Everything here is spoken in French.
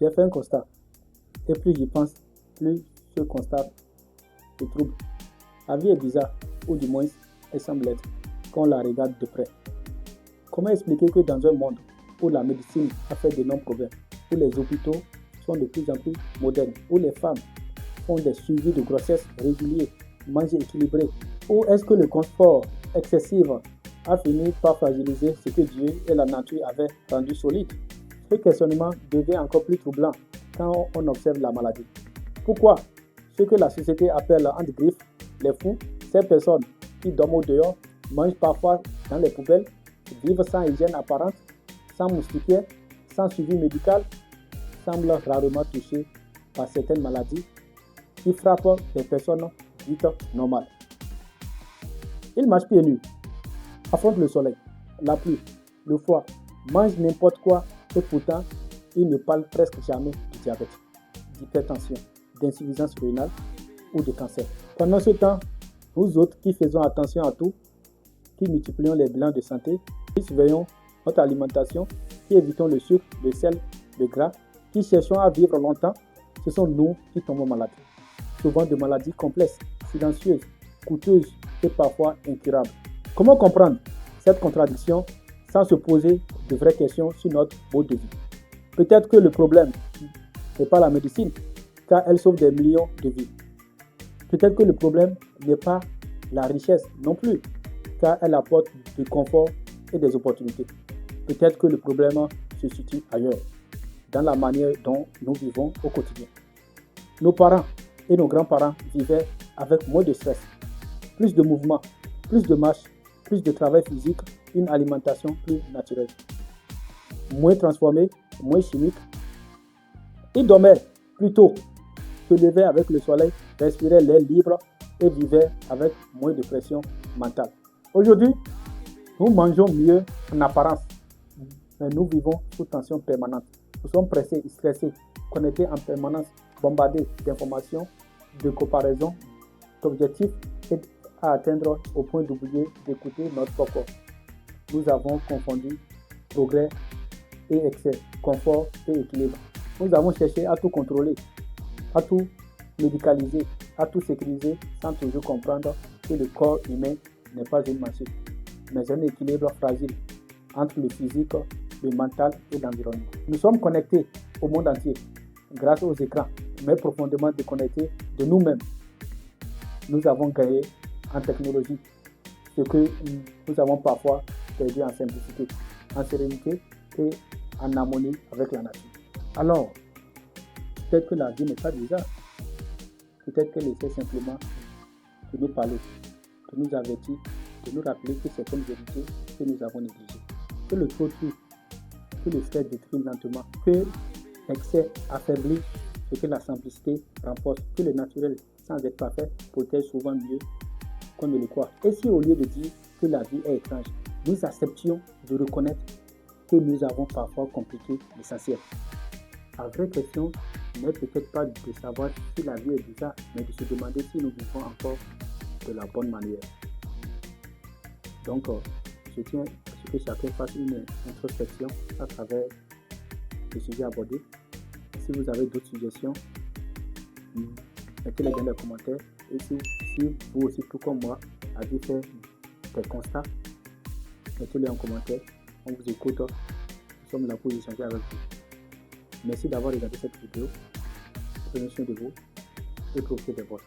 J'ai fait un constat. Et plus j'y pense, plus ce constat me trouble. La vie est bizarre, ou du moins, elle semble être, quand on la regarde de près. Comment expliquer que dans un monde où la médecine a fait d'énormes progrès, où les hôpitaux sont de plus en plus modernes, où les femmes font des suivis de grossesse réguliers, mangent équilibré, où est-ce que le confort excessif a fini par fragiliser ce que Dieu et la nature avaient rendu solide? Ce questionnement devient encore plus troublant quand on observe la maladie. Pourquoi ce que la société appelle entre griffes les fous, ces personnes qui dorment au dehors, mangent parfois dans les poubelles, vivent sans hygiène apparente, sans moustiquaires, sans suivi médical, semblent rarement touchées par certaines maladies qui frappent les personnes dites normales. Ils marchent pieds nus, affrontent le soleil, la pluie, le froid, mangent n'importe quoi et pourtant ils ne parlent presque jamais du diabète, d'hypertension, d'insuffisance rénale ou de cancer. Pendant ce temps, nous autres qui faisons attention à tout, qui multiplions les bilans de santé, qui surveillons notre alimentation, qui évitons le sucre, le sel, le gras, qui cherchons à vivre longtemps, ce sont nous qui tombons malades. Souvent de maladies complexes, silencieuses, coûteuses et parfois incurables. Comment comprendre cette contradiction sans se poser de vraies questions sur notre mode de vie? Peut-être que le problème n'est pas la médecine, car elle sauve des millions de vies. Peut-être que le problème n'est pas la richesse non plus, car elle apporte du confort et des opportunités. Peut-être que le problème se situe ailleurs, dans la manière dont nous vivons au quotidien. Nos parents et nos grands-parents vivaient avec moins de stress, plus de mouvement, plus de marche, plus de travail physique, une alimentation plus naturelle, moins transformée, moins chimique. Ils dormaient plus tôt, se levaient avec le soleil, respiraient l'air libre et vivaient avec moins de pression mentale. Aujourd'hui, nous mangeons mieux en apparence, mais nous vivons sous tension permanente. Nous sommes pressés, stressés, connectés en permanence, bombardés d'informations, de comparaisons, d'objectifs et à atteindre au point d'oublier d'écouter notre corps. Nous avons confondu progrès et excès, confort et équilibre. Nous avons cherché à tout contrôler, à tout médicaliser, à tout sécuriser sans toujours comprendre que le corps humain n'est pas une machine, mais un équilibre fragile entre le physique, le mental et l'environnement. Nous sommes connectés au monde entier grâce aux écrans, mais profondément déconnectés de nous-mêmes. Nous avons gagné en technologie ce que nous avons parfois perdu en simplicité, en sérénité et en harmonie avec la nature. Alors, peut-être que la vie n'est pas bizarre. Peut-être qu'elle essaie simplement de nous parler, de nous avertir, de nous rappeler que certaines vérités que nous avons négligées. Que le trop tue, que le stress détruit lentement, que l'excès affaiblit et que la simplicité renforce, que le naturel, sans être parfait, protège souvent mieux qu'on ne le croit. Et si au lieu de dire que la vie est étrange, nous acceptions de reconnaître que nous avons parfois compliqué l'essentiel. La vraie question n'est peut-être pas de savoir si la vie est bizarre, mais de se demander si nous vivons encore de la bonne manière. Donc, je tiens à ce que chacun fasse une introspection à travers le sujet abordé. Si vous avez d'autres suggestions, mettez-les dans les commentaires. Et si vous aussi, tout comme moi, avez fait des constats, mettez-les en commentaire. On vous écoute. Nous sommes là pour échanger avec vous. Merci d'avoir regardé cette vidéo. Prenez soin de vous et profitez des vôtres.